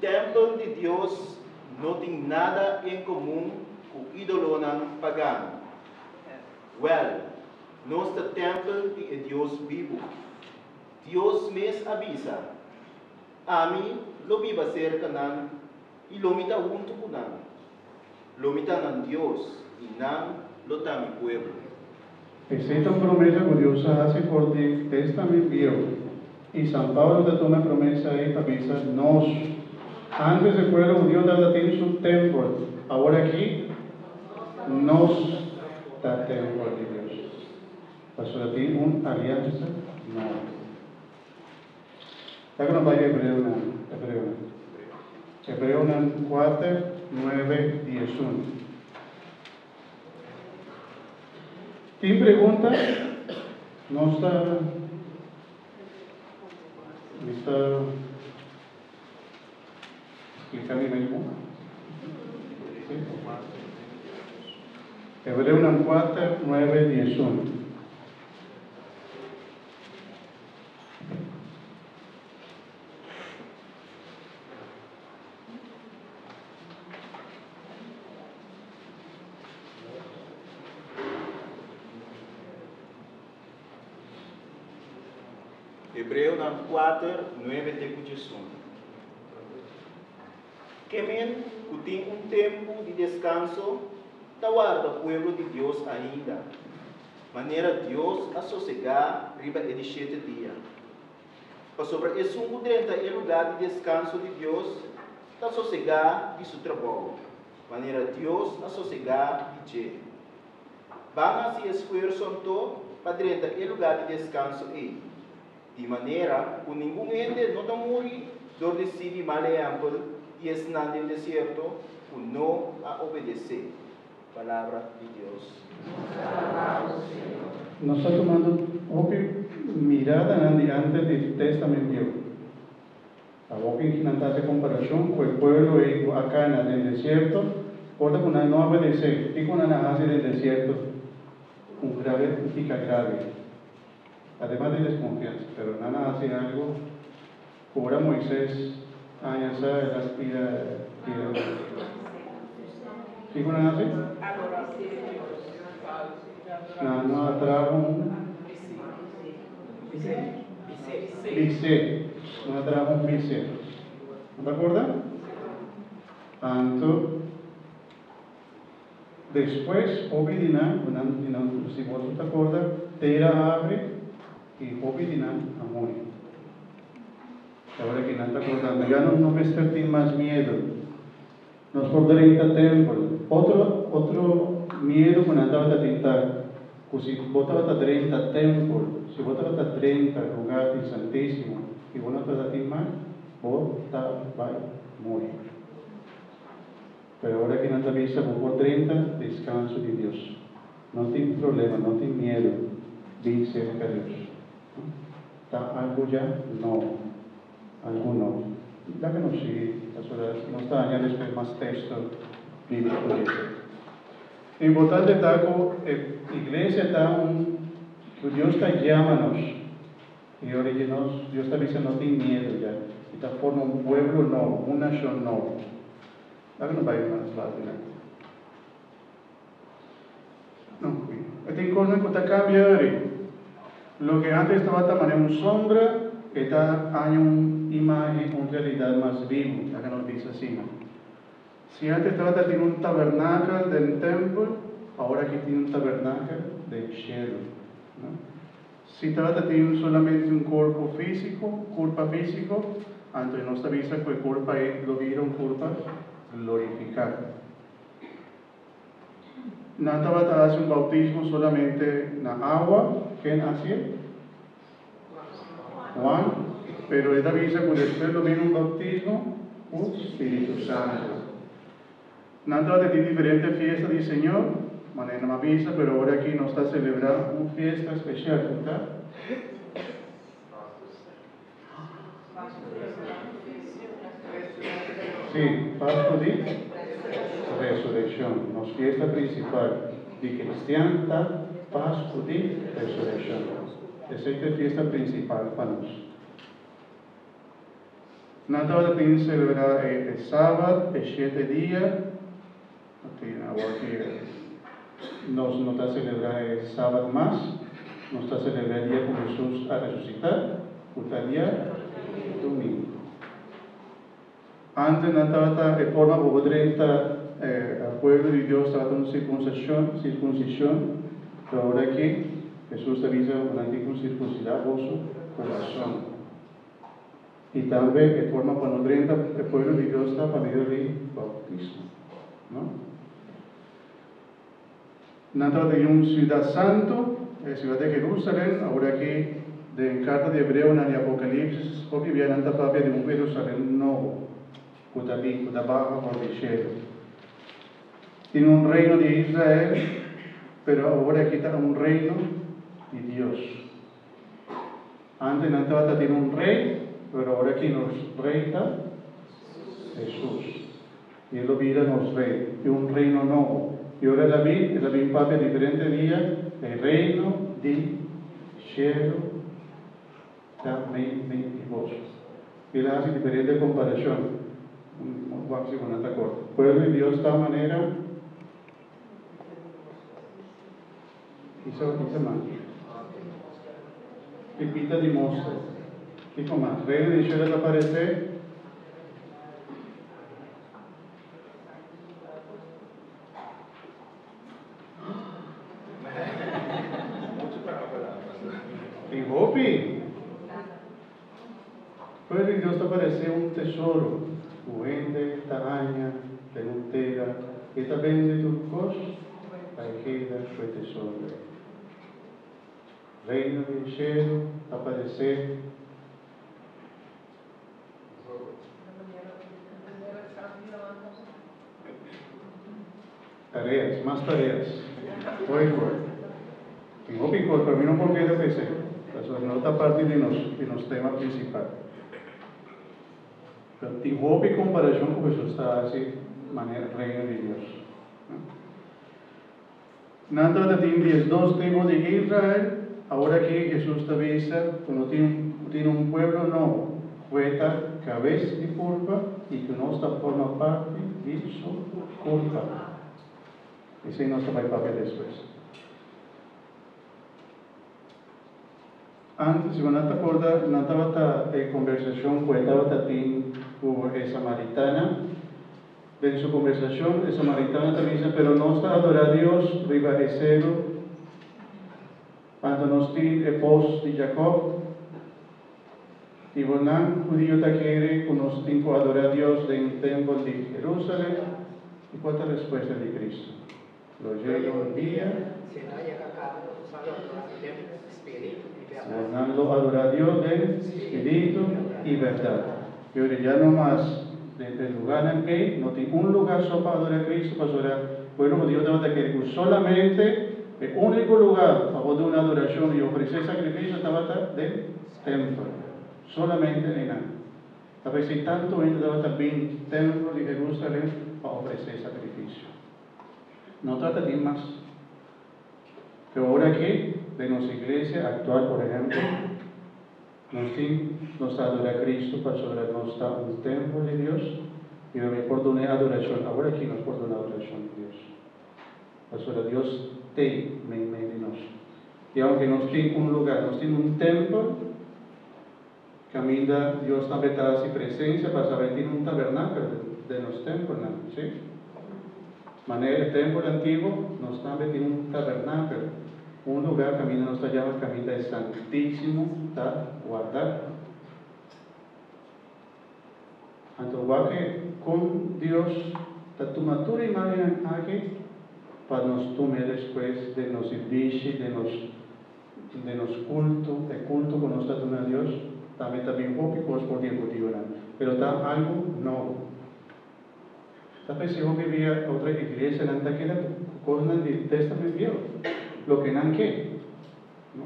templo de Dios no tiene nada en común con ídolo pagano. Well, nuestro templo de Dios vivo. Dios me avisa. A mí lo viva cerca y lo mita junto con nan. Lo mita nan Dios y nan lo ta mi pueblo. Esta promesa que Dios hace por ti, Testamento Viejo. Y San Pablo te toma promesa ahí, avisa nos. Antes el pueblo judío tiene su templo. Ahora aquí, nos da templo de Dios. Pasó a ti una alianza nueva. Ya que nos vaya Hebreo 4, 9, 10, 1. ¿Tiene pregunta? No está explicando mismo. ¿Sí? Hebreo 4, 9, 10, 1. Hebreo 4, 9 de 1. Que men tem tempo de descanso, guarda o pueblo de Dios ainda. Maneira Deus a sossegar riba de 7 dias. Para sobre esse 30 é lugar de descanso de Deus, a sossegar de seu trabalho. Maneira Deus a sossegar de Tchê. Vão se esforçar para 30 é lugar de descanso aí. De maneira que nenhum ente não morre, dor decide maleável e está no deserto, por não a obedecer. Palavra de Deus. Nós estamos tomando uma mirada antes do Testamento Viejo. A boca que não está em comparação com o povo acá no deserto, porta com não obedecer. E quando não hace no deserto, fica grave. Además de desconfianza, pero nada hace algo, como era Moisés, años atrás, ¿qué cosa hace? No atrajo un no atrajo un bice. ¿No te acuerdas? Tanto, después, Obidina, si vos te acuerdas, Tera abre y Obidina a morir. Ahora que no te acordando, ya no me sentir más miedo. Nos por 30 templos. Otro miedo que no andaba a tentar. Que si votaba a 30 templos, si votaba a 30 lugares santísimos, y vos no te das más, vos vas a morir. Pero ahora que no te avisa, vos por 30, descanso de Dios. No tienes problema, no tienes miedo. Dice cerca de Dios. ¿Está algo ya? No. Algo no. Ya que no sigue, no está añadiendo después más texto bíblico. Importante está que iglesia está que Dios está llamándonos. Y ahora Dios está diciendo no tiene miedo ya. Está forma un pueblo nuevo, una nación nueva. Ya que no va a ir más rápido. No, esta cosa que está cambiando. Lo que antes estaba de manera una sombra, está hay una imagen, una realidad más viva, ya que nos dice así. Si antes estaba teniendo un tabernáculo del templo, ahora aquí tiene un tabernáculo del cielo. ¿No? Si estaba teniendo solamente un cuerpo físico, antes nos avisa que el cuerpo lo vieron cuerpo glorificado. No estaba haciendo un bautismo solamente en agua, ¿quién hacía? Juan, pero él avisa que después lo vino un bautismo, un Espíritu Santo. No estaba de diferentes fiestas del Señor, manera me avisa, pero ahora aquí nos está celebrando una fiesta especial, ¿verdad? Sí, Pascua de Resurrección, nuestra fiesta principal de cristiana, Pascua de Resurrección. Esa es la fiesta principal para nosotros. Nada va a tener celebrar el sábado, el 7 días. Ahora que nos está celebrar el sábado más, nos está celebrar el día con Jesús a resucitar, el día domingo. Antes nada de forma podrenta al pueblo de Dios estaba una circuncisión, pero ahora aquí Jesús avisa una circuncidar vuestro corazón. Y también de forma podrenta el pueblo de Dios está para medio de bautismo, ¿no? Nada de un ciudad santo, ciudad de Jerusalén, ahora que de carta de Hebreo en el Apocalipsis, porque viene anta propia de un Jerusalén nuevo, cuya baja por el cielo. Tiene un reino de Israel, pero ahora aquí está un reino de Dios. Antes nada tiene un rey, pero ahora aquí nos reina Jesús. Y él lo mira nos rey, y un reino nuevo. Y ahora la vi papel diferente día, el reino de cielo también de vos. Y él hace diferente comparación. Vamos a poner de acuerdo. Pueblo de Dios de esta manera. Hizo más. Pipita de mosto. ¿Qué más? Reino de cielo aparece. En Hopi. Pueblo de Dios te parece un tesoro. Juende, taraña, pelutera, y también de turcos, la queda su tesoro. Reino del cielo aparece. Tareas, más tareas. Muy fuerte. En Hopi, para mí no porque de PC. Eso no está parte de los temas principales. Pero en Hopi, comparación con eso está así, manera reino de Dios. Nada de 10 tribus de Israel, ahora que Jesús te avisa, cuando tiene un pueblo nuevo, cuesta cabeza de culpa y que no está forma parte de su culpa. Ese no está para papel después. Antes, si no te acuerdas, no estaba en conversación con el samaritana. En su conversación, el samaritano te dice, pero no está adorar a Dios, rivalecero, cuando nos tiene el voz de Jacob. Y Bonán, judío te quiere, con los 5 adorar a Dios en el templo de Jerusalén. ¿Y cuál es la respuesta de Cristo? Lo llega un día. Bonán lo adora a Dios en espíritu y verdad. Y ahora ya no más. Desde el lugar en que no tiene un lugar solo para adorar a Cristo, para adorar. Bueno, Dios te va a querer solamente el único lugar para poder una adoración y ofrecer sacrificio estaba del templo. Solamente en nada. A veces tanto gente va a estar bien templo de Jerusalén para ofrecer sacrificio. No trata de más. Pero ahora aquí, de nuestra iglesia actual, por ejemplo, nos adora a Cristo para adorar, nos está un templo de Dios y me perdone adoración. Ahora aquí nos perdona adoración de Dios. Para Dios te me de nos. Y aunque nos tiene un lugar, nos tiene un templo, camina Dios también está su presencia para saber tiene un tabernáculo de los templos, ¿sí? Manera el templo antiguo nos también tiene un tabernáculo. Un lugar camina nos llama camina de santísimo, está guardado. Entonces, que con Dios, está tu matura imagen aquí, para nos tomar después de nos servicio, de nos culto, el culto con nos está tomando Dios, también un poco por tiempo, pero está algo nuevo. Tal vez si yo vivía otra iglesia en Antaquera, cosas del Testamento Viejo, lo que no que, ¿no?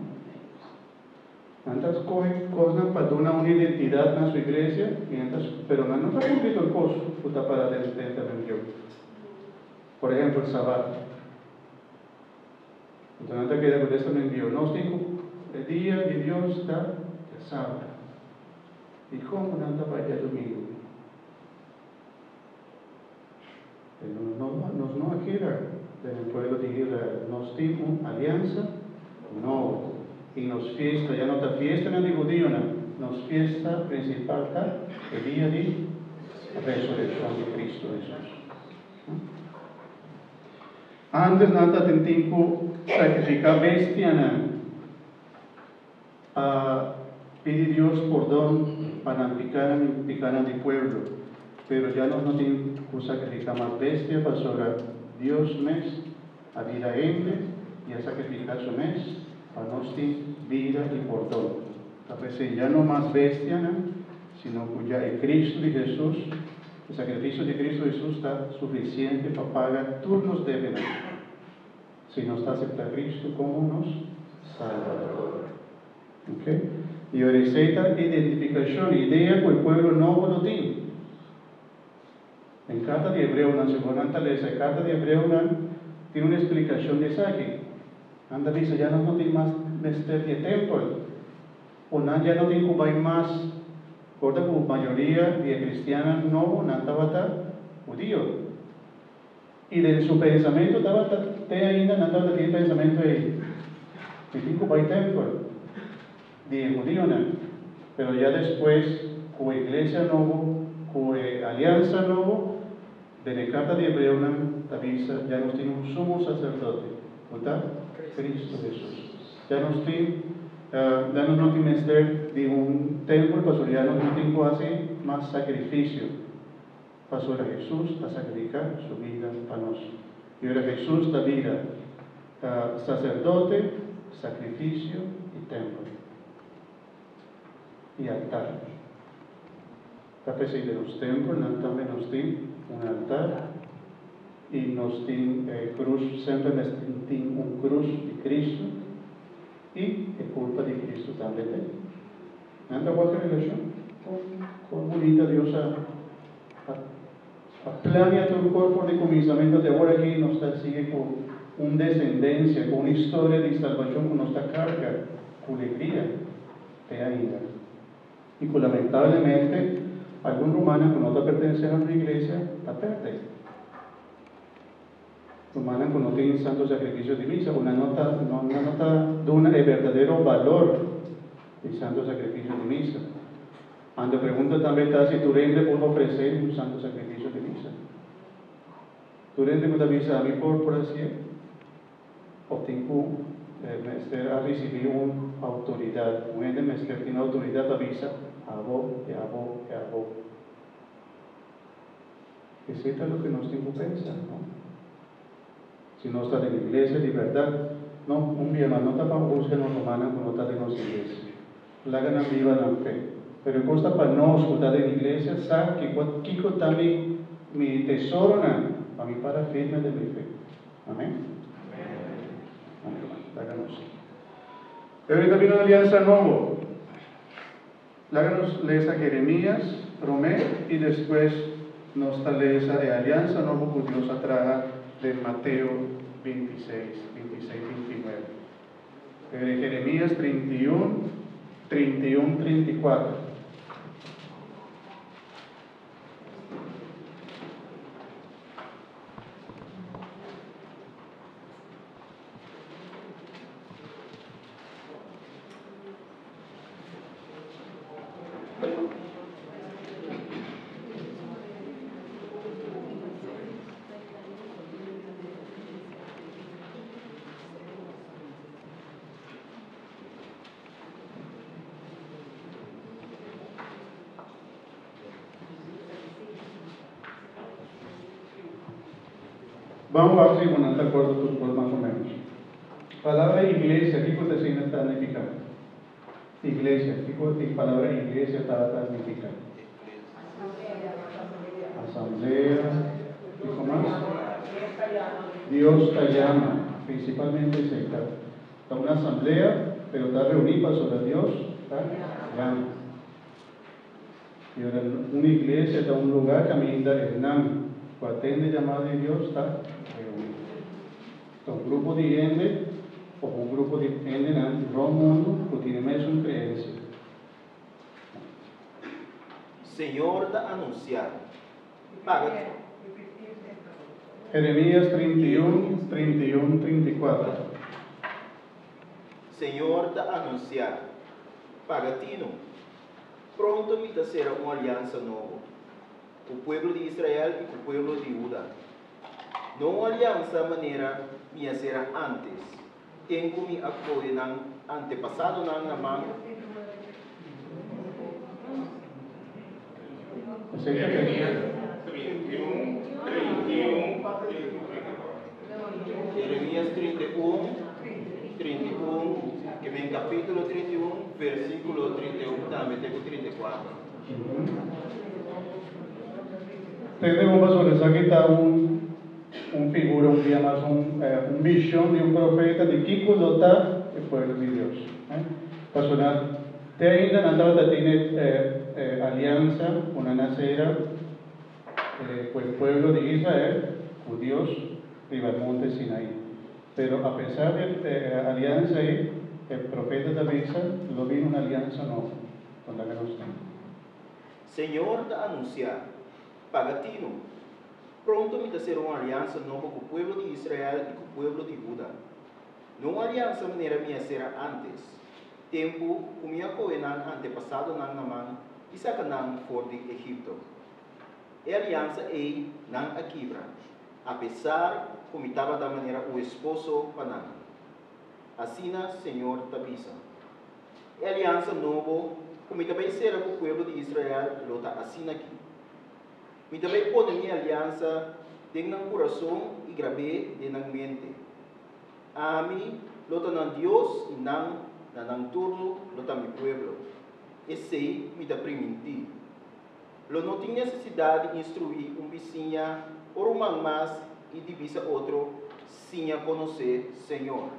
Antes coge cosas para dar una identidad a su iglesia, pero no está cumplido el costo, está para el Testamento Viejo. Por ejemplo, el sábado. Entonces, Antaquera, el Testamento Viejo, no tengo el día de Dios está el sábado. ¿Y cómo nada vaya domingo? Nos no queda en el pueblo de Israel. Nos tiene una alianza, no. Y nos fiesta, ya no está fiesta en el judío, nos fiesta principal está el día de resurrección de Cristo Jesús. Antes nada tentimos sacrificar bestia, pedir Dios perdón para picar de pueblo, pero ya no tienen que sacrificar más bestia para sobrar Dios mes a vida y a sacrificar su mes para nos vida y perdón. Entonces ya no más bestia, sino que ya el Cristo de Jesús, el sacrificio de Cristo Jesús está suficiente para pagar todos los deudas. Si nos acepta a Cristo como nos Salvador. ¿Okay? Y receta identificación, idea que el pueblo no lo tiene. En carta de Hebreo, en segunda naturaleza, carta de Hebreo tiene una explicación de eso aquí. Anda dice, ya no tiene más mister de templo. O ya no tiene que más, corta como mayoría de cristianos no, nada judío. Y de su pensamiento estaba ainda nada tiene pensamiento ahí. Y tiene que ir templo de judío, pero ya después, con iglesia nuevo, con alianza nuevo, de la carta de Hebreo, avisa, ya nos tiene un sumo sacerdote, ¿verdad? Cristo Jesús. Ya nos no tiene menester de un templo, pues ya no tiene que hacer más sacrificio. Pasó a Jesús a sacrificar su vida para nosotros. Y ahora Jesús da vida, sacerdote, sacrificio y templo. Y altar. Capaz de los templos, también nos tiene un altar y nos tiene cruz, siempre nos tiene un cruz de Cristo y el culpa de Cristo también. ¿Anda cualquier relación? Con bonita Dios planea todo el cuerpo de comenzamiento de ahora aquí nos sigue con una descendencia, con una historia de salvación, con nuestra carga, con alegría de ahí. Y pues, lamentablemente, algún romano que no está perteneciendo a una iglesia, está perdido. Romanos que no tienen santo sacrificio de misa, una nota de el verdadero valor del santo sacrificio de misa. Ando pregunta también está si tú rende por ofrecer un santo sacrificio de misa. Tú rende por misa a mí por así, o tengo menester a recibir una autoridad, un ente menester tiene autoridad para misa, hago. Es esto lo que nos tengo que pensar, ¿no? Si no está en la iglesia, de verdad, no, un bien no está para buscar en los romanos, no está en las iglesias. La ganan viva la fe. Pero costa para no escuchar en la iglesia, sabe que Kiko también mi tesoro, a mi para firme de mi fe. Amén. Háganos. Pero ahorita viene una alianza nueva. Háganos leer a Jeremías, Romeo, y después nos leer de alianza nueva que Dios atrae de Mateo 26, 29. Jeremías 31, 34. Vamos a ver si no te acuerdas tus cosas más o menos. Palabra iglesia, ¿qué cosa está significando? Iglesia, ¿qué palabra iglesia está significando? Asamblea, ¿qué más? Dios te llama, principalmente es está una asamblea, pero está reunida sobre Dios, llama. Y ahora una iglesia está un lugar que a mí da el nombre. Cuando atende llamada de Dios está reunido. Entonces, un grupo de gente o un grupo de gente en el mundo que tiene más una creencia. Senhor da anunciar, paga Jeremías 31, 31, 34. Senhor da anunciar, pagatino, pronto me será uma aliança nova, o povo de Israel e o povo de Judá. Não aliança maneira minha será antes, tempo me apoio na antepassado na mão. Aceita Jeremias 31, 31, que vem capítulo 31, versículo 31, também tem o 34. Tenemos pastores, aquí está un figura, un día más, un visión de un profeta de Kiko Lota, el pueblo de Dios. Pastor, te ainda andaba tiene alianza, una nacera, pues el pueblo de Israel, judíos, riba el monte Sinaí. Pero a pesar de alianza ahí, el profeta David lo vino una alianza nueva con la que nos tenemos. Senhor da anunciar, pagatino, pronto me será uma aliança nova com o povo de Israel e com o povo de Judá. Não uma aliança maneira minha será antes, tempo como minha coenan antepassado na mão e sacanam for de Egipto. E aliança ei não a quebra, apesar como estava da maneira o esposo panam. Assim, Senhor tabisa. E aliança novo, como também será com o povo de Israel, lota assim aqui. Me também põe minha aliança dentro do coração e gravei dentro da mente. A mim, lota não Deus e não turno, lota meu povo. E sei, me dá permitir. Lo não tinha necessidade de instruir vizinho ou mais e divisa outro, sem conhecer Senhor.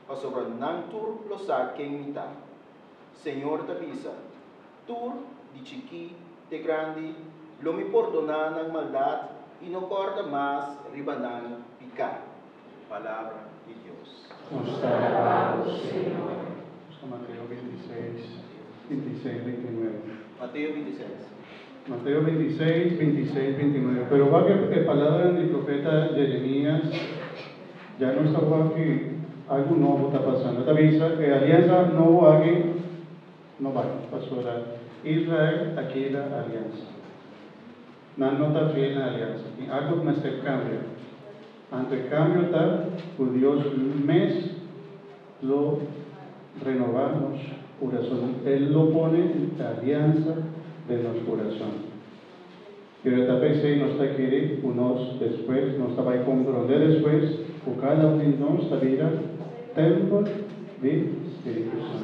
Para sobre não tur lo sabe quem me dá. Senhor te avisa, tur de chiqui, de grande, lo me perdonar na maldade e não corta mais ribanan picar. Palavra de Deus. Está alabado, Senhor. Mateo 26, 26, 29. Mateo 26. Mateo 26, 26, 29. Pero va que palabra del profeta Jeremías ya no está aquí, algo nuevo está pasando. Te avisa que alianza nuevo aquí no va, pastora. Israel aquí la alianza. No está fiel en la alianza. Y algo más el cambio. Ante el cambio está, por Dios mes lo renovamos corazón. Él lo pone en la alianza de los corazones. Pero esta vez no está aquí unos después, no estaba ahí comprender después, por cada uno de nosotros vida templo de Espíritu Santo.